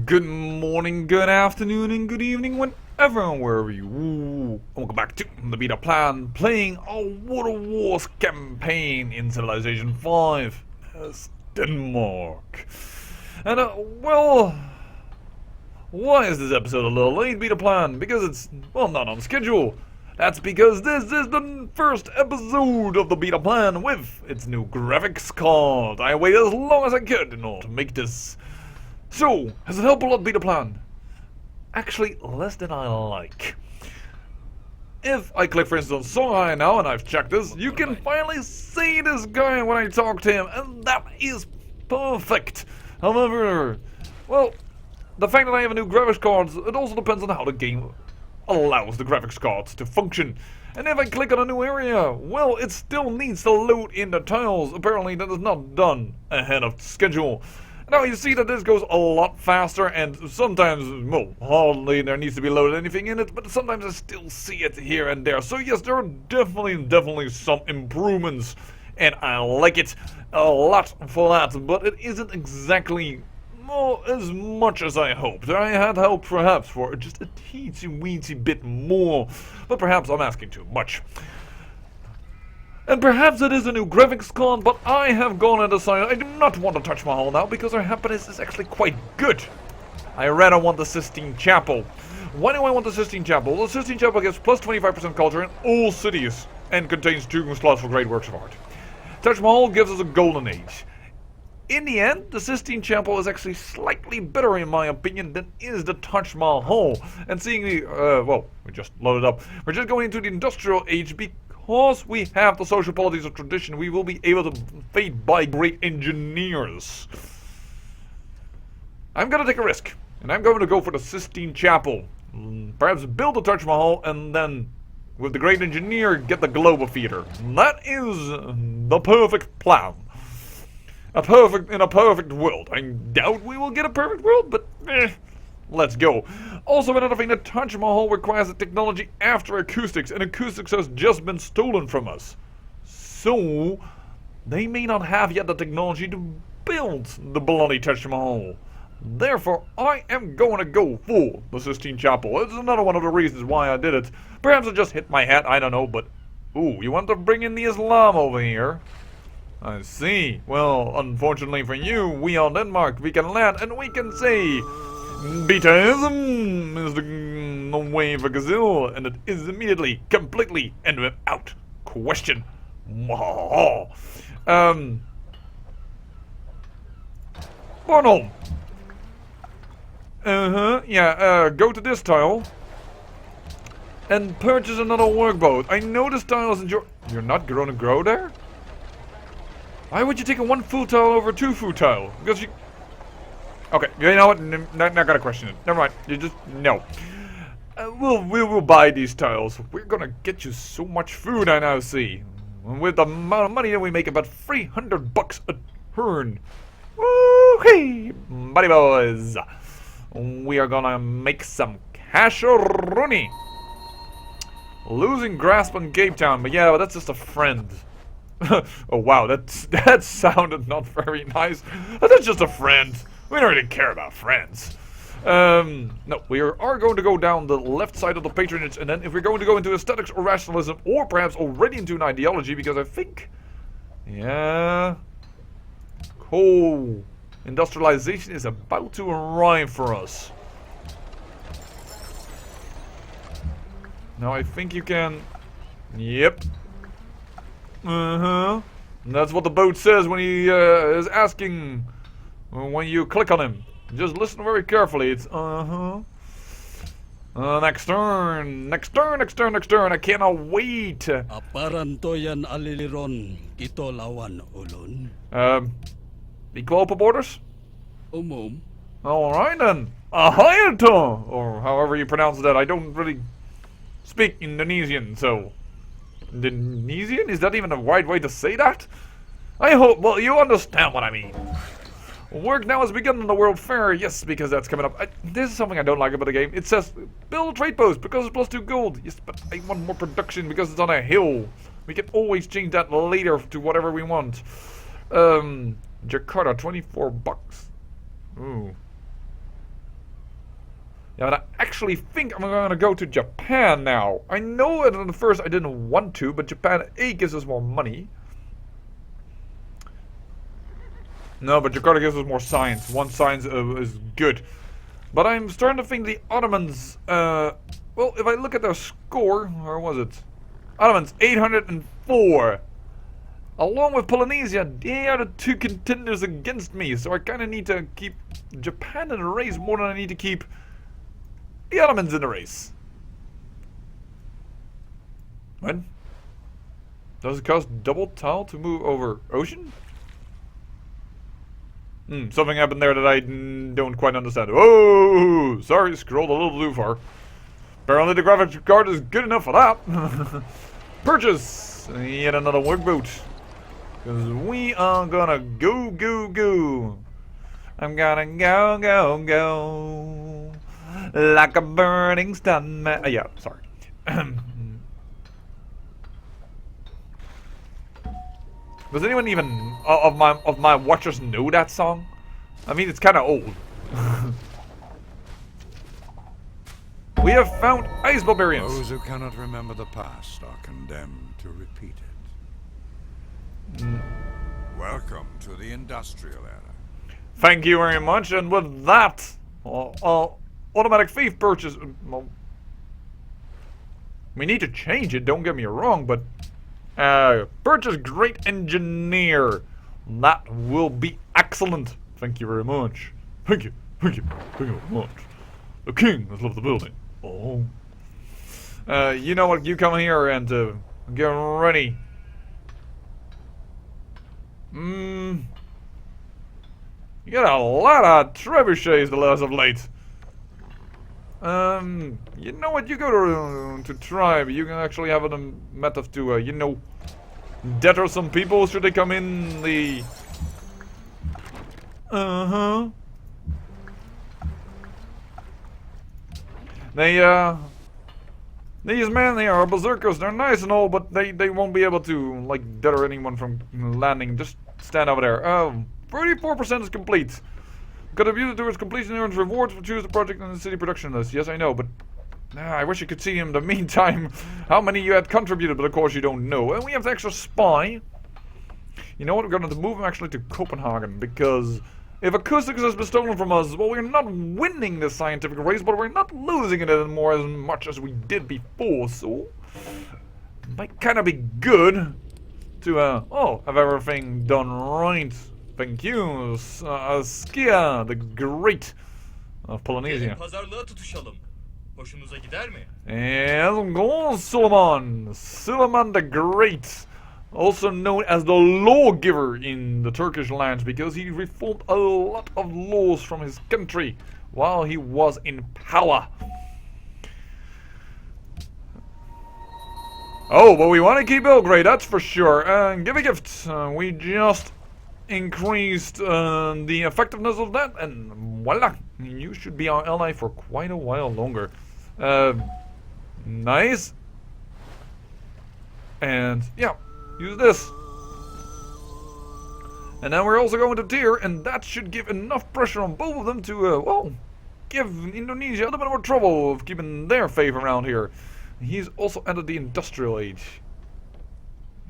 Good morning, good afternoon, and good evening, whenever and wherever you. And welcome back to the beta plan, playing a Water Wars campaign in Civilization V as Denmark. And well, why is this episode a little late, beta plan? Because it's not on schedule. That's because this is the first episode of the beta plan with its new graphics card. I waited as long as I could in order to make this. So, has it helped a lot, beta plan? Actually, less than I like. If I click, for instance, on Songhai now, and I've checked this, you can finally see this guy when I talk to him, and that is perfect. However, well, the fact that I have a new graphics card, it also depends on how the game allows the graphics cards to function. And if I click on a new area, well, it still needs to load in the tiles. Apparently, that is not done ahead of schedule. Now you see that this goes a lot faster, and sometimes, well, hardly there needs to be loaded anything in it, but sometimes I still see it here and there. So yes, there are definitely some improvements, and I like it a lot for that, but it isn't exactly as much as I hoped. I had hoped perhaps for just a teensy-weensy bit more, but perhaps I'm asking too much. And perhaps it is a new graphics card, but I have gone and decided I do not want to touch my hull now because our happiness is actually quite good. I rather want the Sistine Chapel. Why do I want the Sistine Chapel? The Sistine Chapel gives plus 25% culture in all cities and contains 2 slots for great works of art. Taj Mahal gives us a golden age. In the end, the Sistine Chapel is actually slightly better in my opinion than is the Taj Mahal. And seeing the, well, we just loaded up. We're just going into the industrial age because we have the social polities of tradition. We will be able to fade by great engineers. I'm gonna take a risk, and I'm going to go for the Sistine Chapel. Perhaps build the Taj Mahal, and then, with the great engineer, get the Globe Theater. That is the perfect plan. In a perfect world. I doubt we will get a perfect world, but let's go. Also, another thing, the Taj Mahal requires the technology after acoustics, and acoustics has just been stolen from us. So, they may not have yet the technology to build the bloody Taj Mahal. Therefore, I am going to go for the Sistine Chapel. It's another one of the reasons why I did it. Perhaps it just hit my head, I don't know, but ooh, you want to bring in the Islam over here? I see. Well, unfortunately for you, we are Denmark. We can land and we can say Betaism is the way for Gazelle, and it is immediately, completely, and without question. Bornholm. Yeah, go to this tile and purchase another workboat. I know this tile isn't You're not going to grow there? Why would you take a 1 food tile over a 2 food tile? Because you... Okay, you know what? Not gonna question it. Never mind. You just... No. We will buy these tiles. We're gonna get you so much food, I now see. And with the amount of money that we make, about 300 bucks a turn. Woo-hee! Buddy boys. We are gonna make some cash-a-rooney. Losing grasp on Cape Town. But yeah, that's just a friend. Oh wow, that sounded not very nice. That's just a friend. We don't really care about friends. No, we are going to go down the left side of the patronage, and then if we're going to go into aesthetics or rationalism, or perhaps already into an ideology, because I think, yeah, coal industrialization is about to arrive for us. Now I think you can, yep. That's what the boat says when he is asking when you click on him. Just listen very carefully. It's next turn. I cannot wait. Aparantoyan aliliron kito lawan ulun. Equal open borders? Alright then. Ahayato! Or however you pronounce that. I don't really speak Indonesian, so... Indonesian? Is that even a right way to say that? I hope, well, you understand what I mean. Work now has begun on the World Fair. Yes, because that's coming up. This is something I don't like about the game. It says, build a trade post because it's plus 2 gold. Yes, but I want more production because it's on a hill. We can always change that later to whatever we want. Jakarta, 24 bucks. Ooh. Yeah, but I actually think I'm gonna go to Japan now. I know that at first I didn't want to, but Japan A gives us more money. No, but Jakarta gives us more science. One science is good. But I'm starting to think the Ottomans, well, if I look at their score, where was it? Ottomans, 804. Along with Polynesia, they are the two contenders against me, so I kind of need to keep Japan in the race more than I need to keep the Ottomans in the race. What? Does it cost double tile to move over ocean? Something happened there that I don't quite understand. Oh, sorry, scrolled a little too far. Apparently the graphics card is good enough for that. Purchase yet another workboat. Because we are gonna go, go, go. I'm gonna go, go, go. Like a burning stun man. Yeah, sorry. Does anyone even of my watchers know that song? I mean, it's kind of old. We have found ice barbarians. Those who cannot remember the past are condemned to repeat it. Welcome to the industrial era. Thank you very much, and with that, automatic thief purchase. Well, we need to change it. Don't get me wrong, but purchase great engineer. That will be excellent. Thank you very much. Thank you. Thank you. Thank you very much. The king has left the building. Oh. You know what? You come here and get ready. You got a lot of trebuchets the last of late. You know what? You go to tribe. You can actually have a method to, you know, deter some people should they come in the. These men here are berserkers. They're nice and all, but they won't be able to like deter anyone from landing. Just stand over there. 34% is complete. Contributed towards completion earns rewards for choose the project on the city production list. Yes, I know, but I wish you could see in the meantime how many you had contributed, but of course you don't know. And we have the extra spy. You know what? We're going to move him actually to Copenhagen, because if acoustics has been stolen from us, well, we're not winning this scientific race, but we're not losing it anymore as much as we did before, so it might kind of be good to, have everything done right. Thank you, Askia, the Great of Polynesia. Pazarlığa tutuşalım. Hoşunuza gider mi? And go Suleiman. Suleiman the Great. Also known as the lawgiver in the Turkish lands, because he reformed a lot of laws from his country while he was in power. Oh, but we want to keep Belgrade, that's for sure. Give a gift. We just increased the effectiveness of that, and voila, you should be our ally for quite a while longer. Nice. And yeah, use this. And now we're also going to tier, and that should give enough pressure on both of them to, well, give Indonesia a little bit more trouble of keeping their faith around here. He's also entered the industrial age.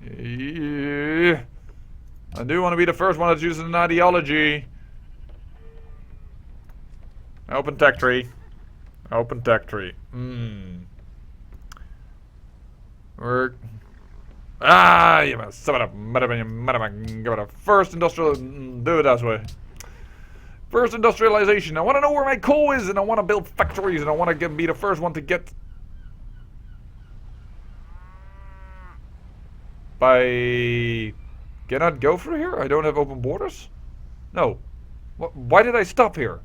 Yeah. I do want to be the first one that chooses an ideology. Open tech tree. Open tech tree. Work. You must sum it up. Give it a first industrial. Do it that way. First industrialization. I want to know where my coal is, and I want to build factories, and I want to be the first one to get. Can I go through here? I don't have open borders? No. Why did I stop here?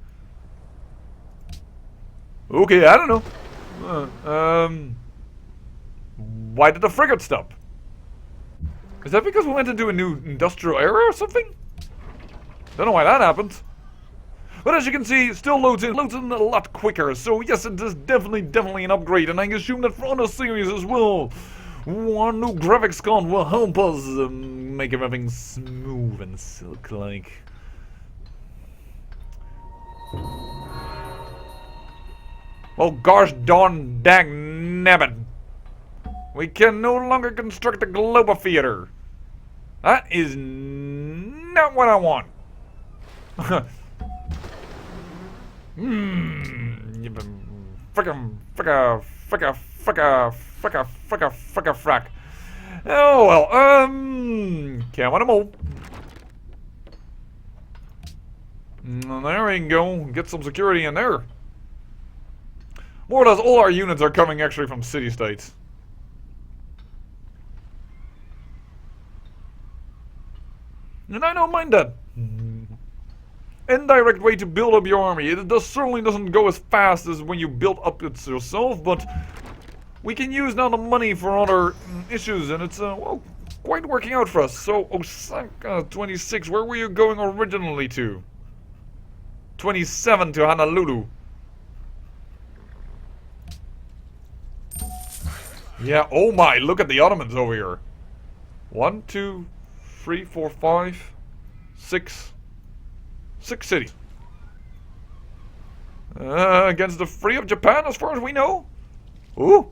Okay, I don't know. Why did the frigate stop? Is that because we went into a new industrial era or something? Don't know why that happened. But as you can see, it still loads in a lot quicker. So yes, it is definitely an upgrade, and I assume that for other series as well. Our new graphics card will help us make everything smooth and silk-like. Oh gosh darn dang nabbit. We can no longer construct a global theater. That is not what I want. Fricka frack. Oh well, can't want them all. There we go. Get some security in there. More or less all our units are coming actually from city-states. And I don't mind that. Indirect way to build up your army. It certainly doesn't go as fast as when you build up it yourself, but we can use now the money for other issues, and it's well, quite working out for us. So Osaka 26, where were you going originally to? 27 to Honolulu. Yeah, oh my, look at the Ottomans over here. 1, 2, 3, 4, 5, 6. 6 cities. Against the 3 of Japan, as far as we know. Ooh.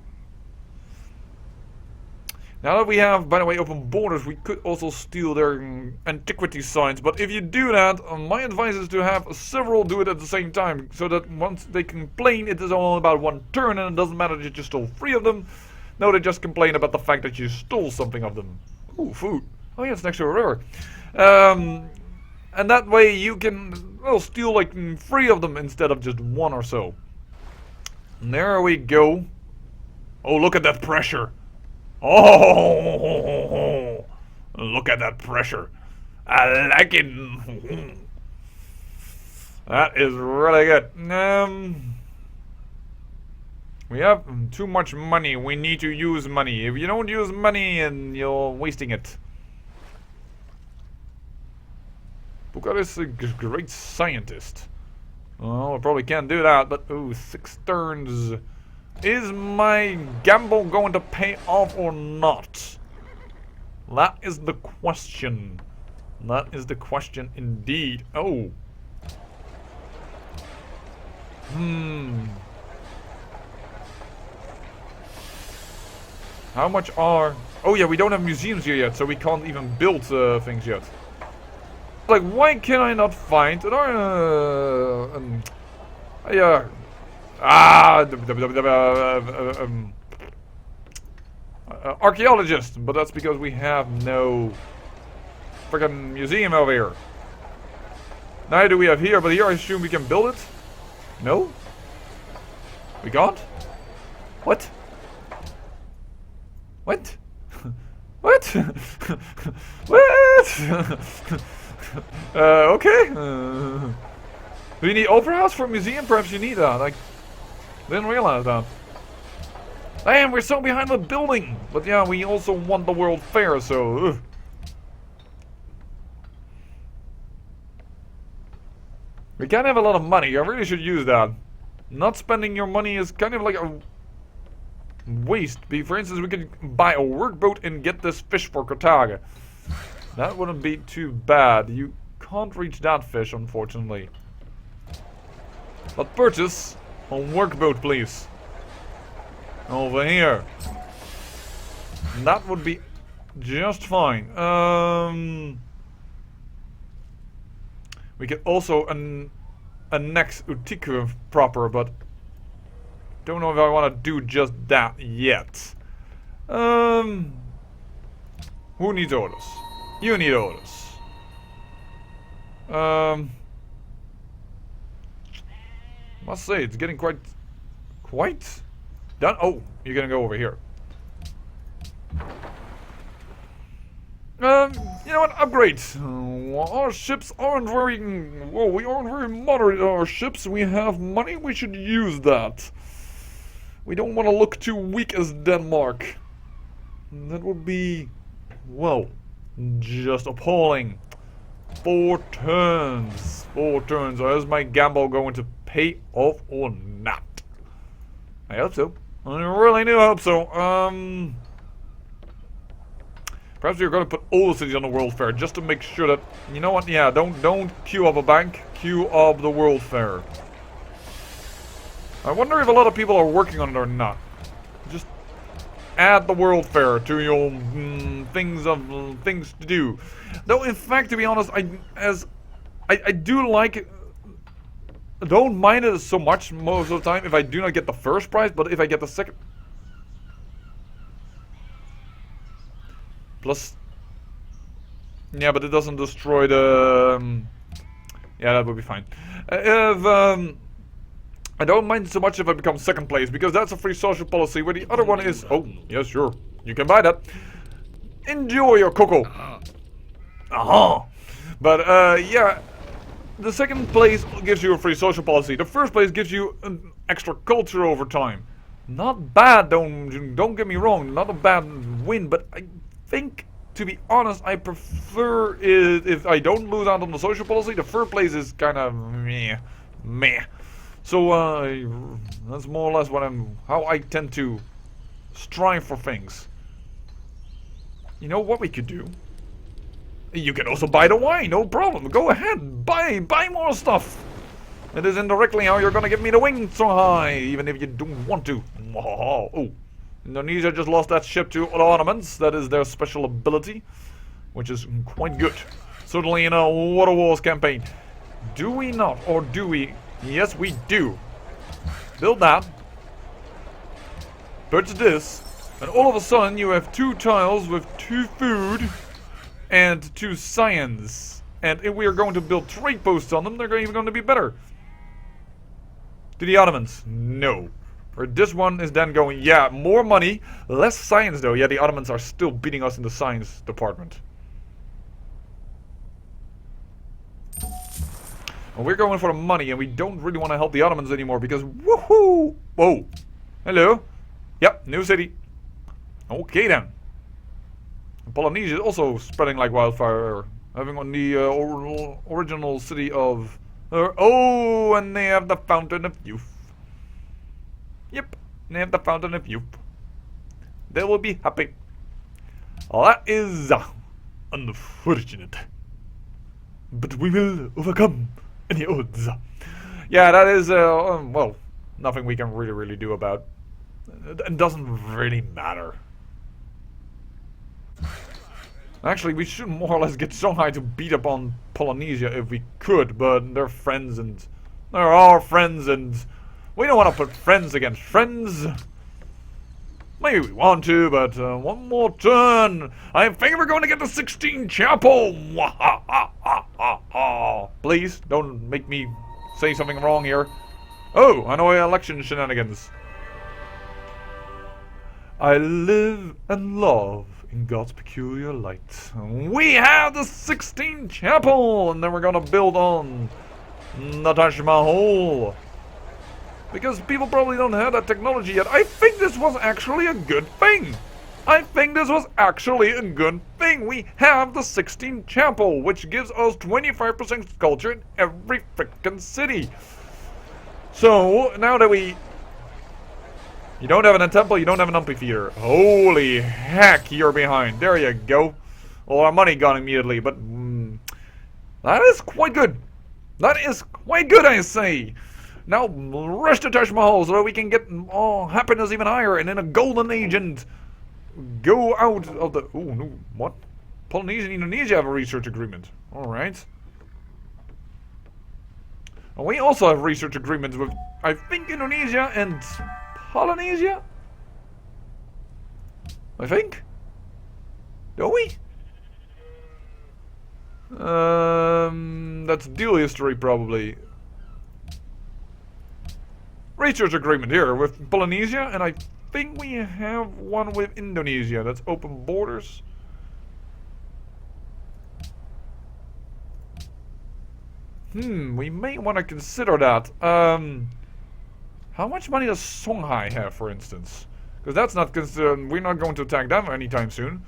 Now that we have, by the way, open borders, we could also steal their antiquity signs. But if you do that, my advice is to have several do it at the same time. So that once they complain, it is all about one turn, and it doesn't matter that you stole 3 of them. No, they just complain about the fact that you stole something of them. Ooh, food. Oh yeah, it's next to a river. And that way you can, well, steal like 3 of them instead of just 1 or so. And there we go. Oh, look at that pressure. Oh, look at that pressure. I like it. That is really good. We have too much money. We need to use money. If you don't use money, and you're wasting it. Bukar is a great scientist. Well, I probably can't do that, but ooh, 6 turns. Is my gamble going to pay off or not? That is the question. That is the question indeed. Oh. How much are... Oh yeah, we don't have museums here yet, so we can't even build things yet. Like, why can I not find an archaeologist? But that's because we have no freaking museum over here. Neither do we have here, but here I assume we can build it. No? We can't? What? What? What? What? Okay. Do you need opera house for a museum? Perhaps you need that. I didn't realize that. Damn, we're so behind with building. But yeah, we also want the World Fair, so... We can't have a lot of money. I really should use that. Not spending your money is kind of like a waste. For instance, we could buy a workboat and get this fish for Carthago. That wouldn't be too bad. You can't reach that fish, unfortunately. But purchase a workboat, please. Over here. That would be just fine. We could also annex Utiku proper, but don't know if I want to do just that yet. Who needs orders? You need orders. Must say, it's getting quite done. Oh, you're gonna go over here. You know what? Upgrade. Our ships aren't very... Well, we aren't very moderate, our ships. We have money, we should use that. We don't want to look too weak as Denmark. That would be... Well, just appalling. 4 turns. 4 turns. Is my gamble going to pay off or not? I hope so. I really do hope so. Perhaps we're going to put all the cities on the World Fair just to make sure that... You know what? Yeah, don't queue up a bank. Queue up the World Fair. I wonder if a lot of people are working on it or not. Just add the World Fair to your things to do. Though, in fact, to be honest, I do like it. I don't mind it so much most of the time if I do not get the first prize, but if I get the second. Plus, yeah, but it doesn't destroy the. Yeah, that would be fine. If I don't mind so much if I become second place, because that's a free social policy, where the other one is... Oh, yes, sure. You can buy that. Enjoy your cocoa. Uh-huh. But, yeah. The second place gives you a free social policy. The first place gives you an extra culture over time. Not bad, don't get me wrong. Not a bad win, but I think... To be honest, I prefer it if I don't lose out on the social policy. The third place is kind of meh. So that's more or less how I tend to strive for things. You know what we could do? You can also buy the wine, no problem. Go ahead, buy more stuff. It is indirectly how you're gonna give me the wing so high, even if you don't want to. Oh. Indonesia just lost that ship to the Ottomans. That is their special ability, which is quite good. Certainly in a Water Wars campaign. Do we not, or do we? Yes, we do. Build that. Purchase this. And all of a sudden you have 2 tiles with 2 food and 2 science. And if we are going to build trade posts on them, they're even going to be better. To the Ottomans? No. Or this one is then going, yeah, more money, less science though. Yeah, the Ottomans are still beating us in the science department. Well, we're going for the money and we don't really want to help the Ottomans anymore because, woohoo! Whoa. Hello. Yep, new city. Okay then. And Polynesia is also spreading like wildfire. Having on the original city of... oh, and they have the Fountain of Youth. Yep, they have the Fountain of Youth. They will be happy. That is unfortunate. But we will overcome any odds. Yeah, that is, well, nothing we can really do about. It doesn't really matter. Actually, we should more or less get Shanghai to beat up on Polynesia if we could, but they're friends and... They're our friends and... We don't want to put friends against friends. Maybe we want to, but one more turn. I think we're going to get the 16 Chapel. Please, don't make me say something wrong here. Oh, I know election shenanigans. I live and love in God's peculiar light. We have the 16 Chapel, and then we're going to build on the Taj Mahal. Because people probably don't have that technology yet. I think this was actually a good thing. I think this was actually a good thing. We have the 16 Chapel, which gives us 25% culture in every frickin' city. So, now that we... You don't have a temple, you don't have an amphitheater. Holy heck, you're behind. There you go. Well, our money gone immediately, but... that is quite good. That is quite good, I say. Now, rush to Taj Mahal so that we can get happiness even higher and in a golden age and go out of the... Oh, no, what? Polynesia and Indonesia have a research agreement. Alright. And we also have research agreements with, I think, Indonesia and Polynesia? I think? Do we? That's deal history, probably. Research agreement here with Polynesia, and I think we have one with Indonesia. That's open borders. We may want to consider that. How much money does Songhai have, for instance? Because that's not considered. We're not going to attack them anytime soon.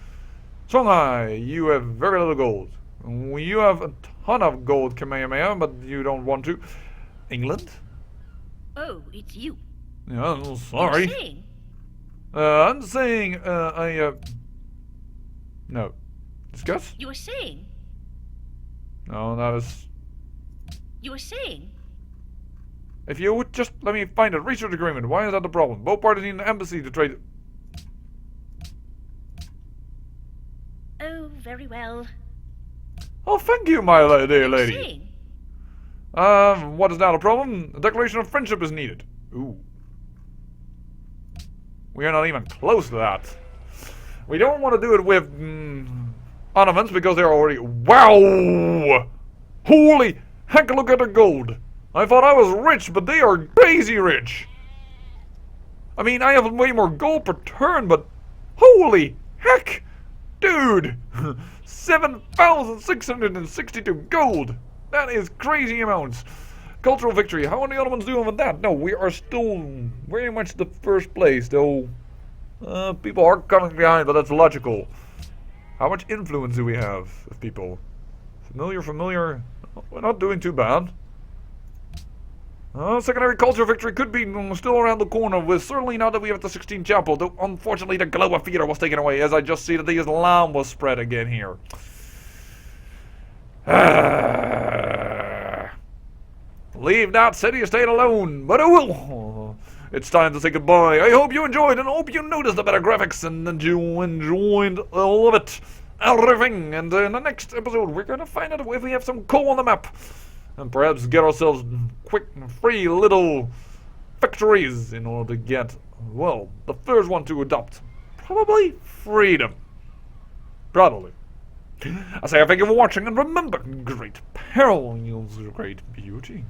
Songhai, you have very little gold. You have a ton of gold, Kamehameha, but you don't want to. England? Oh, it's you. Yeah, well, sorry. You're saying? I'm saying, no. Discuss? You were saying? No, that was... You were saying? If you would just let me find a research agreement. Why is that the problem? Both parties need an embassy to trade. Oh, very well. Oh, thank you, my dear lady. Saying. What is now the problem? A declaration of friendship is needed. Ooh. We are not even close to that. We don't want to do it with ornaments because they're already... Wow! Holy heck, look at the gold. I thought I was rich, but they are crazy rich. I mean, I have way more gold per turn, but... Holy heck! Dude! 7,662 gold! That is crazy amounts. Cultural victory. How are the Ottomans doing with that? No, we are still very much the first place, though. People are coming behind, but that's logical. How much influence do we have of people? Familiar? We're not doing too bad. Secondary cultural victory could be still around the corner, with certainly now that we have the 16th chapel, though unfortunately the glow of theater was taken away, as I just see that the Islam was spread again here. Leave that city-state alone, but I will. It's time to say goodbye. I hope you enjoyed, and I hope you noticed the better graphics, and you enjoyed all of it. Everything. And in the next episode, we're going to find out if we have some coal on the map. And perhaps get ourselves quick, free little victories in order to get, well, the first one to adopt. Probably freedom. Probably. I say thank you for watching, and remember, great peril yields great beauty.